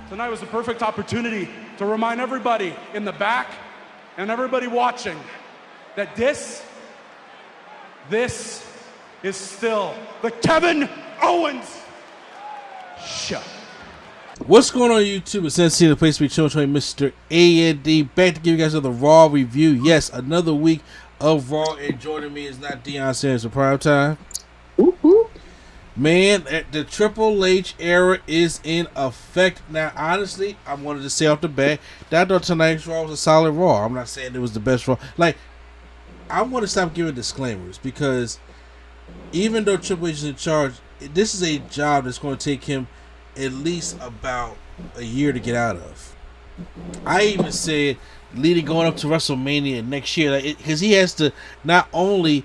Tonight was a perfect opportunity to remind everybody in the back and everybody watching that this is still the Kevin Owens show. What's going on YouTube? It's NC, the place to be chilling, Mr. A&D, back to give you guys another Raw review. Yes, another week of Raw, and joining me is not Deion Sanders for prime time. Man, the Triple H era is in effect. Now, honestly, I wanted to say off the bat that I thought tonight's Raw was a solid Raw. I'm not saying it was the best Raw. Like, I want to stop giving disclaimers because even though Triple H is in charge, this is a job that's going to take him at least about a year to get out of. I even said going up to WrestleMania next year, because he has to not only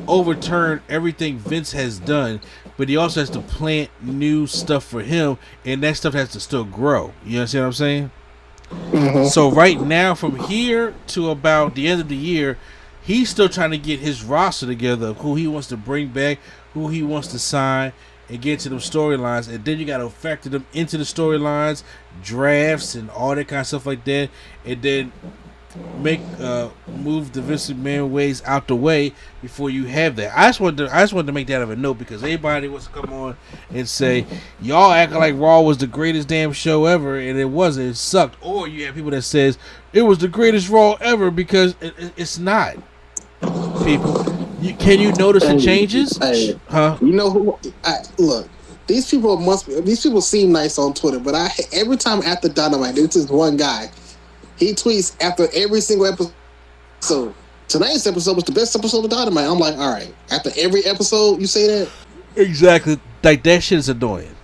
overturn everything Vince has done, but he also has to plant new stuff for him, and that stuff has to still grow. You understand what I'm saying? Mm-hmm. So right now, from here to about the end of the year, he's still trying to get his roster together of who he wants to bring back, who he wants to sign, and get to them storylines. And then you got to factor them into the storylines, drafts, and all that kind of stuff like that, and then move the Vince McMahon ways out the way before you have that. I just wanted to make that of a note because everybody wants to come on and say y'all acting like Raw was the greatest damn show ever, and it wasn't. It sucked. Or you have people that says it was the greatest Raw ever because it's not. People, can you notice the changes? Huh? You know who? Look, these people seem nice on Twitter, but every time after Dynamite, there's this one guy. He tweets after every single episode. So tonight's episode was the best episode of Dynamite. I'm like, all right. After every episode, you say that? Exactly. Like, that shit is annoying.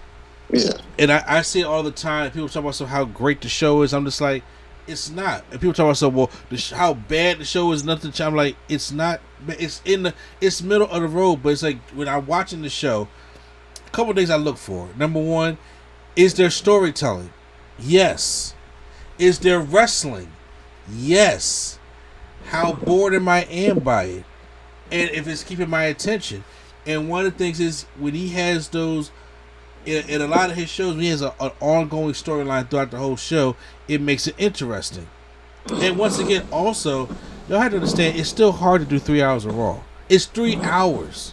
Yeah. And I see it all the time. People talk about how great the show is. I'm just like, it's not. And people talk about how bad the show is. Nothing. I'm like, it's not. It's it's middle of the road. But it's like when I'm watching the show, a couple of things I look for. Number one, is there storytelling? Yes. Is there wrestling? Yes. How bored am I by it? And if it's keeping my attention. And one of the things is when he has those, in a lot of his shows, when he has an ongoing storyline throughout the whole show, it makes it interesting. And once again, also, y'all have to understand, it's still hard to do 3 hours of Raw. It's 3 hours.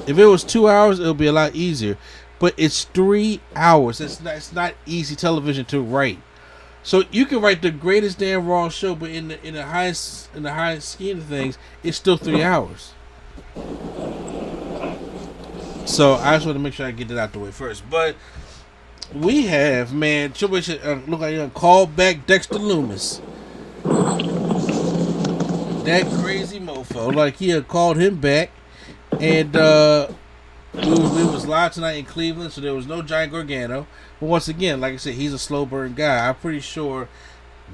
If it was 2 hours, it would be a lot easier. But it's 3 hours. It's not easy television to write. So you can write the greatest damn Raw show, but in the highest scheme of things, it's still 3 hours. So I just want to make sure I get that out the way first. But we have, man, Triple H look like you call back DEXTER LUMUS. That crazy mofo, like he had called him back, and we was live tonight in Cleveland, so there was no Giant Gargano. But once again, like I said, he's a slow burn guy. I'm pretty sure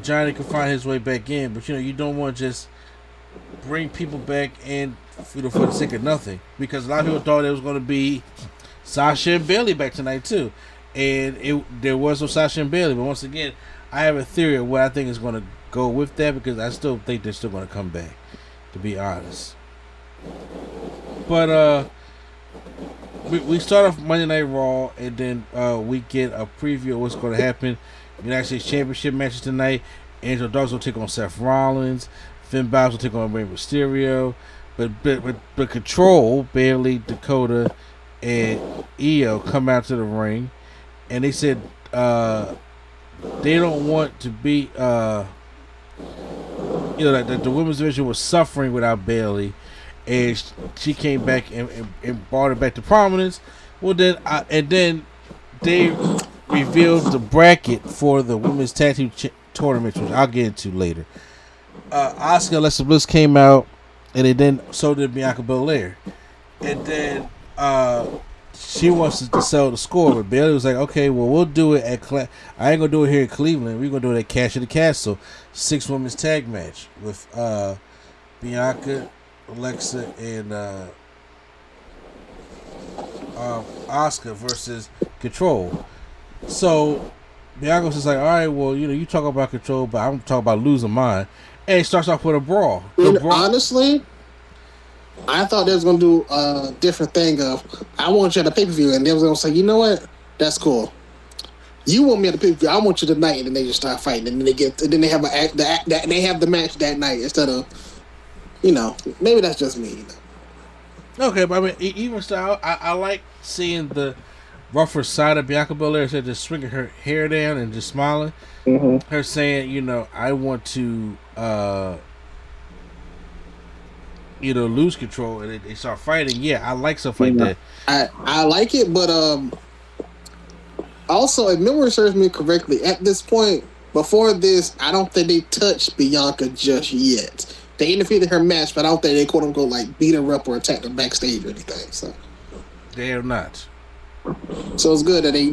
Johnny can find his way back in. But you don't want to just bring people back in for the sake of nothing, because a lot of people thought it was going to be Sasha and Bayley back tonight too, and there was no Sasha and Bayley. But once again, I have a theory of what I think is going to go with that, because I still think they're still going to come back, to be honest. But we start off Monday Night Raw, and then we get a preview of what's going to happen. United States Championship matches tonight. Angel Dawes will take on Seth Rollins. Finn Balor will take on Rey Mysterio. But Control, Bayley, Dakota, and Io come out to the ring, and they said they don't want to be that the women's division was suffering without Bayley. And she came back and brought it back to prominence. Well, then they revealed the bracket for the women's tag team tournament, which I'll get into later. Asuka, Alexa Bliss came out, and so did Bianca Belair. And then she wants to sell the score, but Bayley was like, "Okay, well, we'll do it at I ain't gonna do it here in Cleveland. We're gonna do it at Cash in the Castle, 6 women's tag match with Bianca, Alexa, and Asuka versus Control." So Bianca was just like, all right, well, you talk about Control, but I'm talking about losing mine. And it starts off with a brawl. Honestly, I thought they was going to do a different thing of, I want you at a pay-per-view, and they was going to say, you know what? That's cool. You want me at the pay-per-view, I want you tonight, and then they just start fighting, and then they have they have the match that night instead of, maybe that's just me. Okay, but I mean, even so, I like seeing the rougher side of Bianca Belair, instead of just swinging her hair down and just smiling. Mm-hmm. Her saying, I want to, lose control, and they start fighting. Yeah, I like stuff like that. I like it, but also, if memory serves me correctly, at this point, before this, I don't think they touched Bianca just yet. They interfered in her match, but I don't think they quote unquote like beat her up or attacked her backstage or anything. So they are not. So it's good that they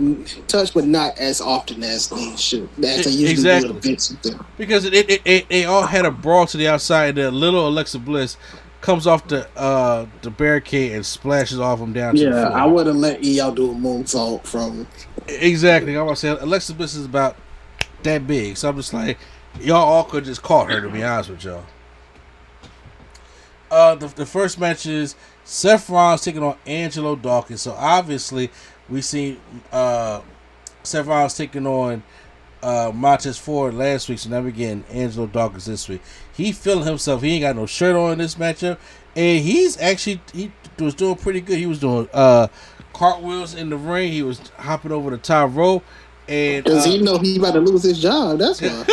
touch, but not as often as they should. As they usually do at events with them. Because they all had a brawl to the outside. And little Alexa Bliss comes off the barricade and splashes off them down to the floor. I would have let EL do a moonsault from. Exactly. I was saying Alexa Bliss is about that big, so I'm just like, y'all all could just caught her, to be honest with y'all. The first match is Seth Rollins taking on Angelo Dawkins. So obviously we seen Seth Rollins taking on Montez Ford last week, so now we're getting Angelo Dawkins this week. He feeling himself. He ain't got no shirt on in this matchup, and he was doing pretty good. He was doing cartwheels in the ring. He was hopping over the top rope, and because he know he about to lose his job. That's why.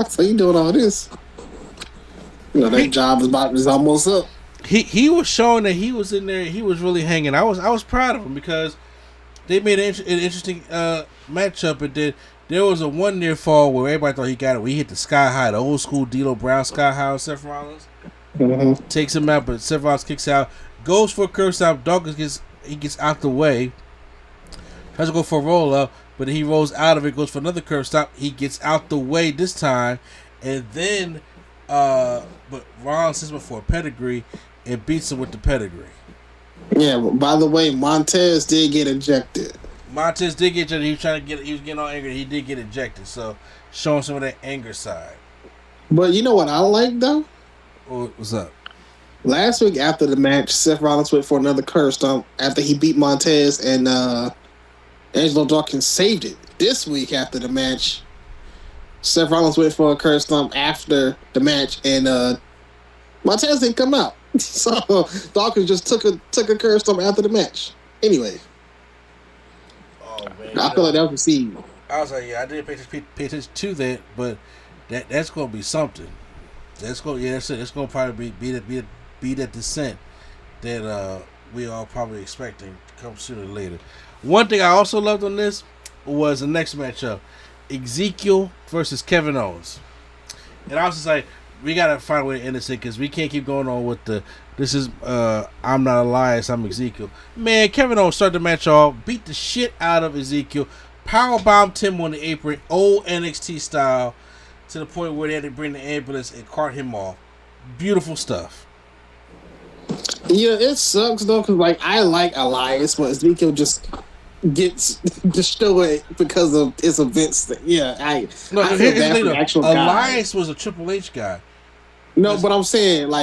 So he doing all this. That job is almost up. He was showing that he was in there. He was really hanging. I was proud of him because they made an interesting matchup. And then there was a one near fall where everybody thought he got it. Where he hit the sky high, the old school D'Lo Brown sky high on Seth Rollins. Mm-hmm. Takes him out, but Seth Rollins kicks out. Goes for a curse stop. Dawkins gets out the way. Tries to go for a roll up, but he rolls out of it. Goes for another curve stop. He gets out the way this time, and then but Rollins hits him for a pedigree and beats him with the pedigree. Yeah, but by the way, Montez did get ejected. He was getting all angry. He did get ejected, so showing some of that anger side. But you know what I like though? What's up? Last week after the match, Seth Rollins went for another curse stomp after he beat Montez, and Angelo Dawkins saved it. This week after the match, Seth Rollins went for a curse stomp after the match, and Montez didn't come out. So Dawkins just took a curse stomp after the match. Anyway. Oh man. I feel like that was received. I was like, yeah, I didn't pay attention to that, but that's gonna be something. That's gonna probably be that descent that we all probably expecting to come sooner or later. One thing I also loved on this was the next matchup. Ezekiel versus Kevin Owens. And I was just like, we gotta find a way to end this thing because we can't keep going on with I'm not Elias, I'm Ezekiel. Man, Kevin Owens started the match off, beat the shit out of Ezekiel, powerbombed him on the apron, old NXT style, to the point where they had to bring the ambulance and cart him off. Beautiful stuff. Yeah, it sucks though, because I like Elias, but Ezekiel just gets destroyed because of his events. Yeah, I feel bad for the actual guy. Elias was a Triple H guy. No, but I'm saying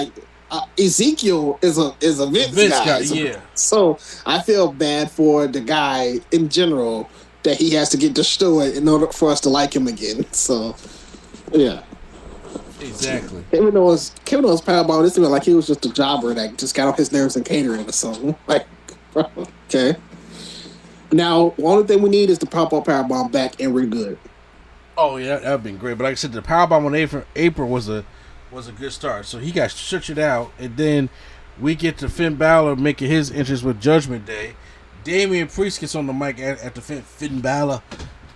Ezekiel is a Vince guy. Yeah. So I feel bad for the guy in general that he has to get destroyed in order for us to like him again. So yeah. Exactly. Kevin Owens powerbomb. This seemed like he was just a jobber that just got off his nerves in catering or something. Okay. Now, the only thing we need is the pop-up powerbomb back, and we're good. Oh yeah, that would been great. But like I said, the powerbomb on April was a good start. So he got shut out, and then we get to Finn Balor making his entrance with Judgment Day. Damian Priest gets on the mic after Finn Balor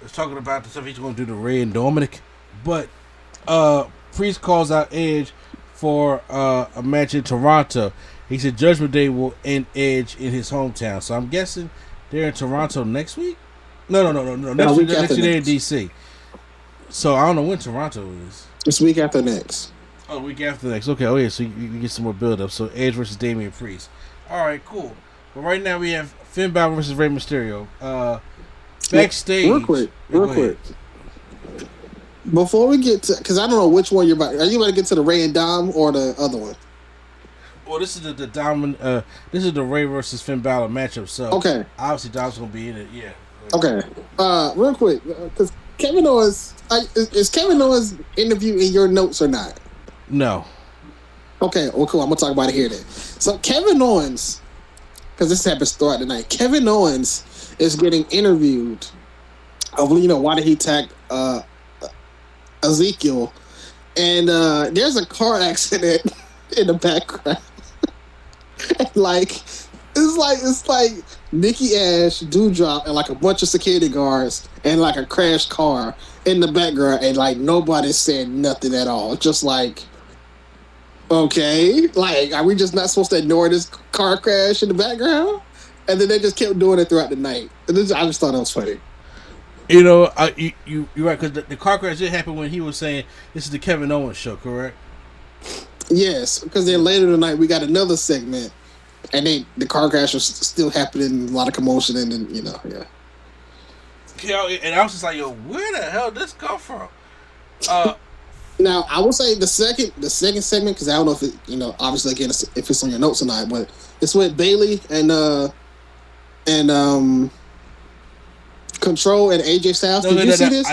is talking about the stuff he's going to do to Ray and Dominic, but Priest calls out Edge for a match in Toronto. He said Judgment Day will end Edge in his hometown. So I'm guessing they're in Toronto next week? No. Next week they're in DC. So I don't know when Toronto is. This week after next. Oh, week after next. Okay, oh yeah, so you get some more build-up. So Edge versus Damian Priest. Alright, cool. But right now we have Finn Balor versus Rey Mysterio. Backstage. Real quick. Before we get to, because I don't know which one you're about. Are you about to get to the Ray and Dom or the other one? Well, this is the Dom. This is the Ray versus Finn Balor matchup. So okay, obviously Dom's gonna be in it. Yeah. Okay. Real quick, because Kevin Owens, is Kevin Owens' interview in your notes or not? No. Okay, well, cool. I'm gonna talk about it here then. So Kevin Owens, because this happens throughout the night. Kevin Owens is getting interviewed. Why did he tag Ezekiel? And there's a car accident in the background. It's like Nikki Ash, Doudrop, and like a bunch of security guards and like a crashed car in the background, and like nobody's saying nothing at all. It's just like, okay, like, are we just not supposed to ignore this car crash in the background? And then they just kept doing it throughout the night. And I just thought that was funny. You're right, because the car crash did happen when he was saying this is the Kevin Owens show, correct? Yes, because then later tonight we got another segment, and the car crash was still happening, a lot of commotion, and then yeah. Yeah, and I was just like, yo, where the hell did this come from? Now I will say the second segment, because I don't know if it, obviously again if it's on your notes or not, but it's with Bailey and Control and AJ Styles. Did you see this?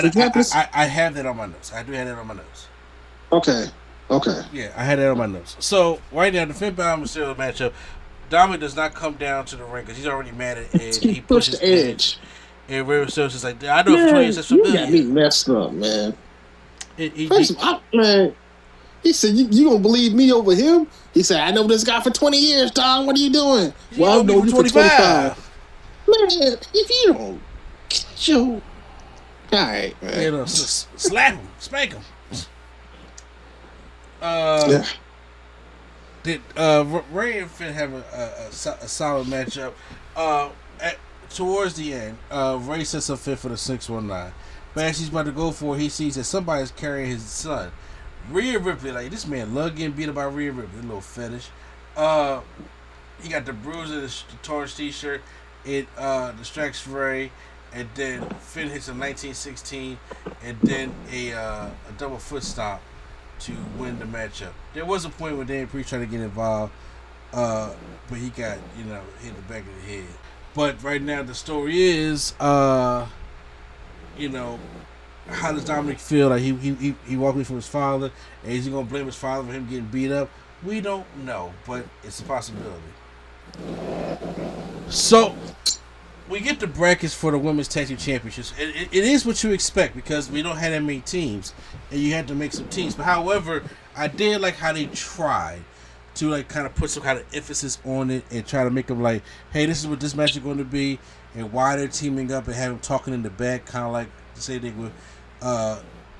I have that on my notes. I do have that on my notes. Okay. Yeah, I had that on my notes. So right now, the Finn Balor Mysterio matchup, Dominic does not come down to the ring because he's already mad at Edge. He pushed Edge. And Rey Mysterio's just like, I know for 20 years that's familiar. You got me messed up, man. Man, he said, you gonna believe me over him? He said, I know this guy for 20 years, Tom. What are you doing? Well, I know you for 25. Man, if you don't get your... All right, man. Slap him. Spank him. Did Ray and Finn have a solid matchup? Towards the end, Ray sets up Finn for the 619. But as he's about to go for it, he sees that somebody's carrying his son. Rhea Ripley, like, this man love getting beat up by Rhea Ripley, a little fetish. He got the bruise of the torn t-shirt. It distracts Ray, and then Finn hits a 1916, and then a double foot stomp to win the matchup. There was a point where Damian Priest tried to get involved, but he got hit in the back of the head. But right now the story is, how does Dominic feel? Like he walked away from his father, and is he gonna blame his father for him getting beat up? We don't know, but it's a possibility. So we get the brackets for the women's tag team championships. It is what you expect because we don't have that many teams, and you had to make some teams. But however, I did like how they tried to like kind of put some kind of emphasis on it and try to make them like, hey, this is what this match is going to be, and why they're teaming up, and have them talking in the back, kind of like say they were.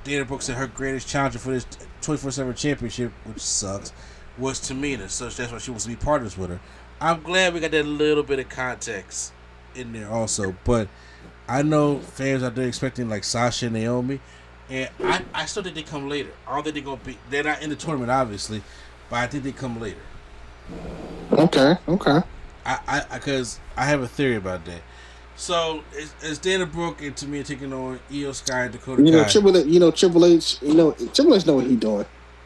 Dana Brooke said her greatest challenger for this 24/7 championship, which sucks, was Tamina, so that's why she wants to be partners with her. I'm glad we got that little bit of context in there also, but I know fans out there expecting like Sasha and Naomi, and I still think they come later. I don't think they're gonna be. They're not in the tournament, obviously, but I think they come later. Okay. Because I have a theory about that. So it's Dana Brooke and Tamina taking on Io Sky and Dakota Kai. Triple H. Triple H know what he's doing.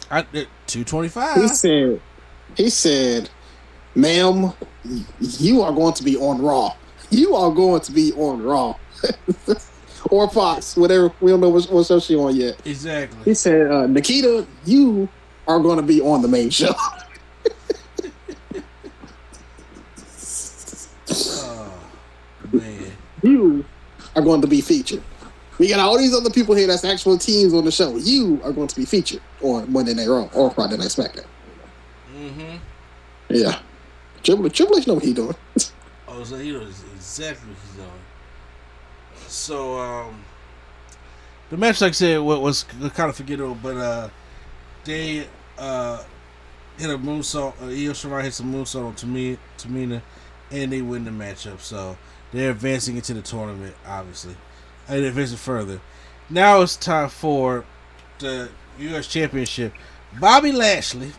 225. He said, ma'am, you are going to be on Raw. You are going to be on Raw. Or Fox, whatever. We don't know what show she's on yet. Exactly. He said, Nikita, you are going to be on the main show. Man. You are going to be featured. We got all these other people here that's actual teams on the show. You are going to be featured on Monday Night Raw or Friday Night Smackdown. Mm-hmm. Yeah. Triple H know what he's doing. Oh, so he knows exactly what he's doing. So, the match, like I said, was kind of forgettable, but they hit a moonsault. Io Shirai hits a moonsault on Tamina, and they win the matchup. So they're advancing into the tournament, obviously, and advancing further. Now it's time for the U.S. Championship. Bobby Lashley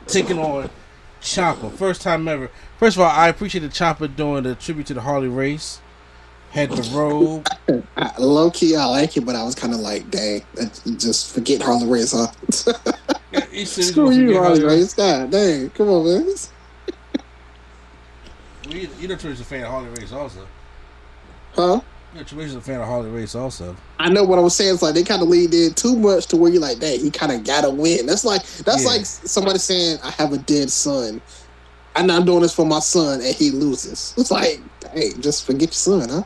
taking on Ciampa. First time ever. First of all, I appreciated Ciampa doing the tribute to the Harley race. Had the robe. Low key, I like it, but I was kind of like, dang, just forget Harley race, huh? Yeah, screw you, Harley race. God dang, come on, man. You know, Troy's a fan of Harley race, also. Huh? Yeah, Tremaine's a fan of Harley Race also. I know what I was saying. It's like they kind of leaned in too much to where you're like, dang, he kind of got to win. That's like somebody saying, I have a dead son, and I'm doing this for my son, and he loses. It's like, hey, just forget your son, huh?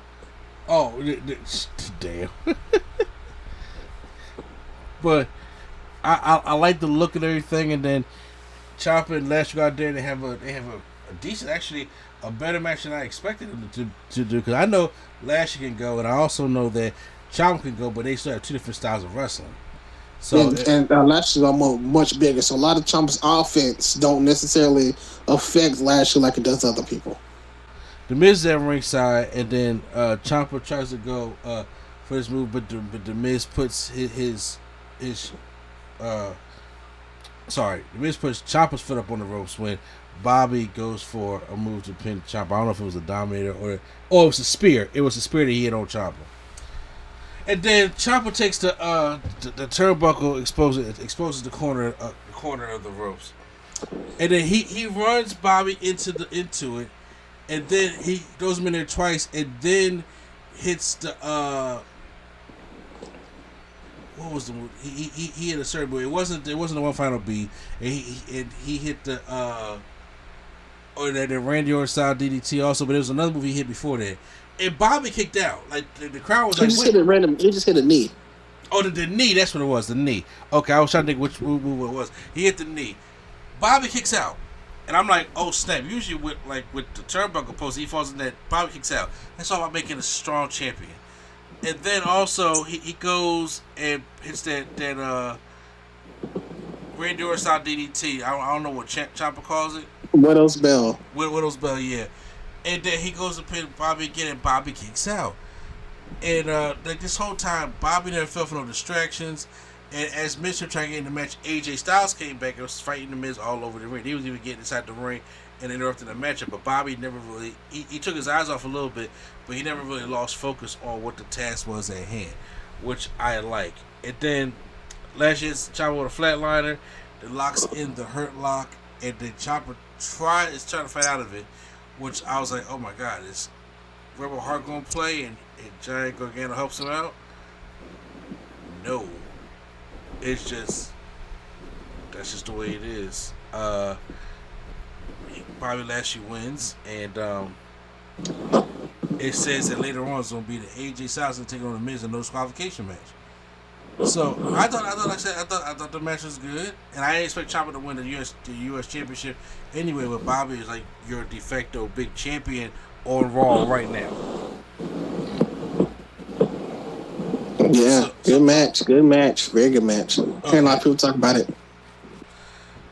Oh, damn. But I like the look and everything, and then Ciampa and Lashley go out there and they have a decent, actually a better match than I expected them to do. Because I know Lashley can go, and I also know that Ciampa can go, but they still have two different styles of wrestling. So and Lashley's almost much bigger, so a lot of Ciampa's offense don't necessarily affect Lashley like it does other people. The Miz is at ringside, and then Ciampa tries to go for this move, but the Miz puts the Miz puts Ciampa's foot up on the ropes when Bobby goes for a move to pin Ciampa. I don't know if it was a Dominator or it was a spear. It was a spear that he hit on Ciampa. And then Ciampa takes the turnbuckle, exposes the corner of the ropes, and then he runs Bobby into it. And then he throws him in there twice, and then hits the what was the move? He hit a certain move. It wasn't the one final B, and he hit the or the Randy Orton style DDT also, but there was another move he hit before that. And Bobby kicked out. Like the crowd was like, He just hit a knee. Oh, the knee. That's what it was. The knee. Okay, I was trying to think which move it was. He hit the knee. Bobby kicks out. And I'm like, oh snap! Usually with the turnbuckle post, he falls in that. Bobby kicks out. That's all about making a strong champion. And then also he goes and hits that Randy Orton style DDT. I don't know what Ciampa calls it. Widow's Bell. Widow's Bell, yeah. And then he goes to pin Bobby again, and Bobby kicks out. And like this whole time, Bobby never fell for no distractions. And as Miz was trying to get in the match, AJ Styles came back and was fighting the Miz all over the ring. He was even getting inside the ring and interrupting the matchup. But Bobby never really... He took his eyes off a little bit, but he never really lost focus on what the task was at hand, which I like. And then last year's Ciampa with a flatliner that locks in the Hurt Lock, and then Ciampa is trying to fight out of it, which I was like, oh my God, is Rebel Heart going to play and Giant Gargano helps him out? No. It's just, that's just the way it is. Bobby Lashley wins, and it says that later on it's going to be the AJ Styles taking on the Miz in no disqualification match. So I thought the match was good, and I didn't expect Ciampa to win the U.S. Championship anyway. But Bobby is like your de facto big champion on Raw right now. Yeah, good match, very good match. Okay. A lot of people talk about it.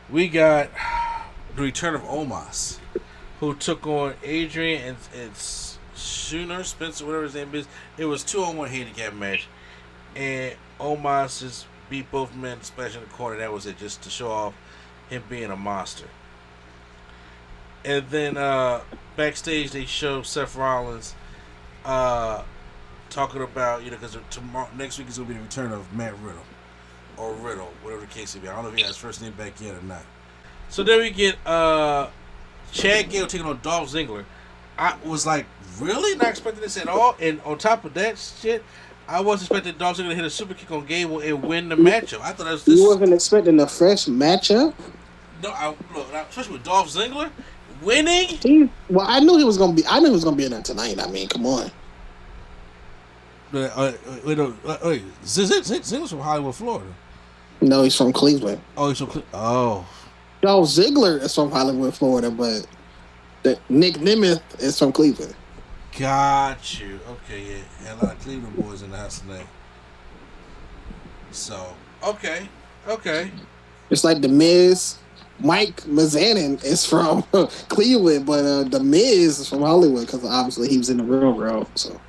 We got the return of Omos, who took on Adrian and Spencer, whatever his name is. It was 2-on-1 handicap match, and Omos just beat both men, splash in the corner. That was it, just to show off him being a monster. And then backstage they show Seth Rollins talking about, because next week is going to be the return of Matt Riddle. Or Riddle, whatever the case may be. I don't know if he got his first name back yet or not. So then we get Chad Gable taking on Dolph Ziggler. I was like, really? Not expecting this at all? And on top of that shit, I was expecting Dolph Ziggler to hit a super kick on Gable and win the matchup. I thought that was this. You wasn't expecting a fresh matchup? No, especially with Dolph Ziggler winning. I knew he was gonna be. I knew he was gonna be in there tonight. I mean, come on. Ziggler's from Hollywood, Florida. No, he's from Cleveland. Oh, he's from Cleveland. Oh. Dolph Ziggler is from Hollywood, Florida, but Nick Nemeth is from Cleveland. Got you. Okay, yeah. A lot of Cleveland boys in the house tonight. So, okay. It's like The Miz. Mike Mizanin is from Cleveland, but The Miz is from Hollywood because obviously he was in the real world. So.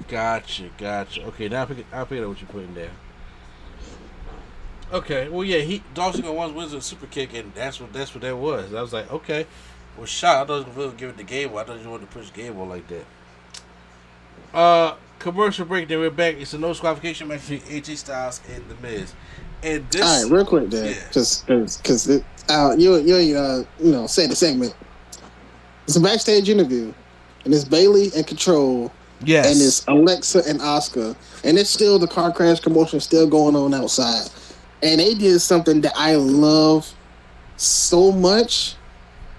Gotcha. Okay, now I pick up what you're putting down. Okay, well, yeah, Dolph Ziggler once wins a super kick, and that's what that was. I was like, okay, well, shot. I thought he was going to give it to Gable. I thought he wanted to push Gable like that. Commercial break. Then we're back. It's a no disqualification match between AJ Styles and The Miz. And this, all right, real quick, then, because you say the segment. It's a backstage interview, and it's Bayley and Control Yes. And it's Alexa and Asuka. And it's still the car crash commotion still going on outside. And they did something that I love so much.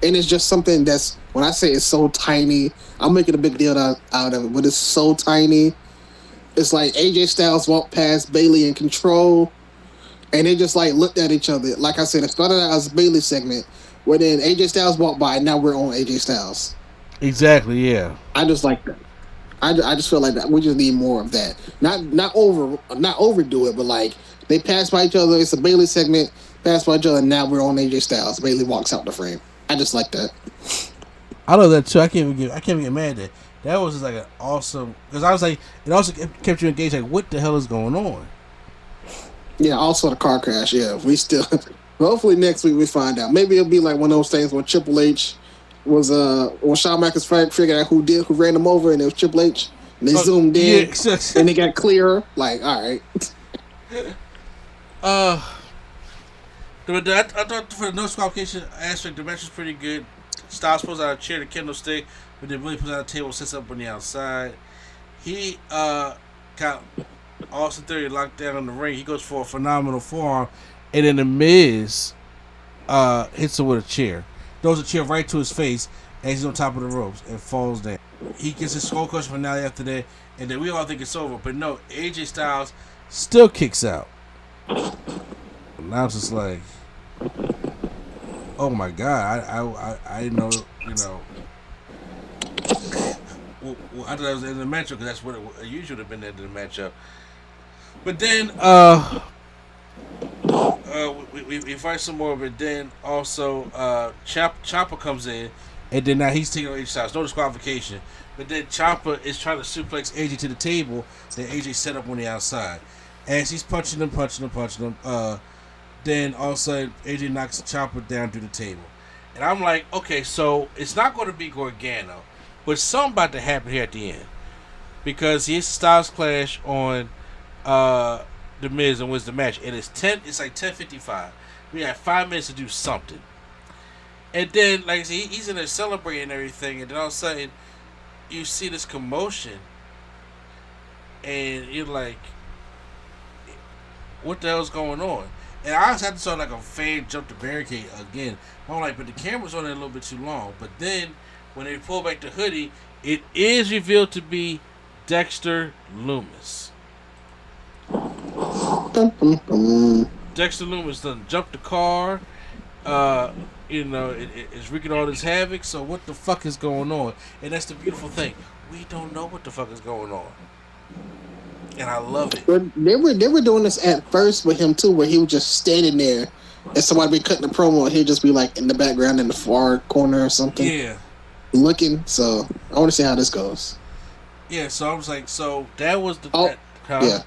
And it's just something that's, when I say it's so tiny, I'm making a big deal out of it, but it's so tiny. It's like AJ Styles walked past Bayley in Control, and they just like looked at each other. Like I said, it started out as a Bayley segment, where then AJ Styles walked by, and now we're on AJ Styles. Exactly, yeah. I just like that. I just feel like that we just need more of that. Not overdo it, but like they pass by each other. It's a Bayley segment, pass by each other, and now we're on AJ Styles. Bayley walks out the frame. I just like that. I love that too. I can't even get mad at that. That was just like an awesome, because I was like, it also kept you engaged. Like, what the hell is going on? Yeah. Also the car crash. Yeah. We still. Hopefully next week we find out. Maybe it'll be like one of those things where Triple H was when Shawn Michaels figured out who ran him over, and it was Triple H. And they zoomed in, and they got clearer. Like, all right. I thought for the no disqualification aspect, the match was pretty good. Styles pulls out a chair to Kendall stick, but then Billy pulls out a table, sits up on the outside. He got Austin Theory locked down in the ring. He goes for a phenomenal forearm, and then the Miz hits him with a chair. Throws a chair right to his face, and he's on top of the ropes and falls down. He gets his skull crush finale after that, and then we all think it's over. But no, AJ Styles still kicks out. And I was just like, oh my god, I didn't know, you know. Well, I thought that was the end of the matchup, because that's what it usually would have been the end of the matchup. But then we fight some more, but then also Ciampa comes in, and then now he's taking on AJ Styles. No disqualification. But then Ciampa is trying to suplex AJ to the table that AJ set up on the outside. As he's punching him, then all of a sudden AJ knocks Ciampa down through the table. And I'm like, okay, so it's not going to be Gargano, but something about to happen here at the end. Because he hits the Styles Clash on The Miz and wins the match. And it's like 10:55. We have 5 minutes to do something. And then, like I said, he's in there celebrating and everything, and then all of a sudden you see this commotion, and you're like, what the hell's going on? And I had to saw like a fan jump the barricade again. I'm like, but the camera's on it a little bit too long. But then when they pull back the hoodie, it is revealed to be Dexter Lumis. Dexter Lumis done jumped the car. You know, it's wreaking all this havoc. So what the fuck is going on? And that's the beautiful thing. We don't know what the fuck is going on. And I love it. But they were doing this at first with him too, where he was just standing there, and somebody be cutting the promo, and he'd just be like in the background in the far corner or something. Yeah. Looking. So I want to see how this goes. Yeah. So I was like, so that was the. Yeah.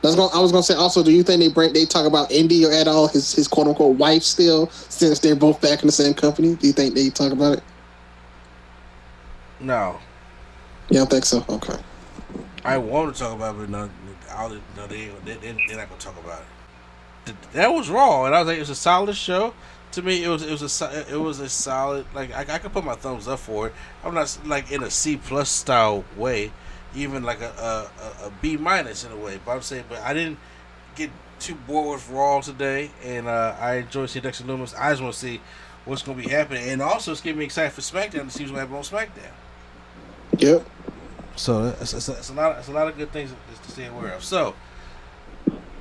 I was gonna say also, do you think they talk about Indy or at all his quote unquote wife still, since they're both back in the same company? Do you think they talk about it? No. You don't think so? Okay. I want to talk about it, but no, they're not gonna talk about it. That was Raw, and I was like, it was a solid show. To me, it was a solid. Like I could put my thumbs up for it. I'm not like in a C+ style way, even like a B- in a way. But I'm saying, but I didn't get too bored with Raw today, and I enjoyed seeing Dexter Lumis. I just want to see what's gonna be happening, and also it's getting me excited for SmackDown to see what's gonna happen on SmackDown. Yep. So it's a lot of good things to stay aware of. So,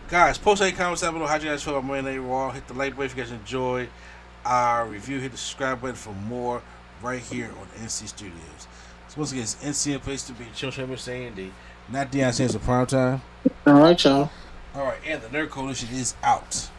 guys, post any comments down below. How you guys feel about Monday Night Raw? Hit the like button if you guys enjoyed our review. Hit the subscribe button for more right here on NC Studios. So once again, it's NC a place to be. Chill Chamber saying D. Not Deion Sanders of Prime Time. All right, y'all. All right, and the Nerd Coalition is out.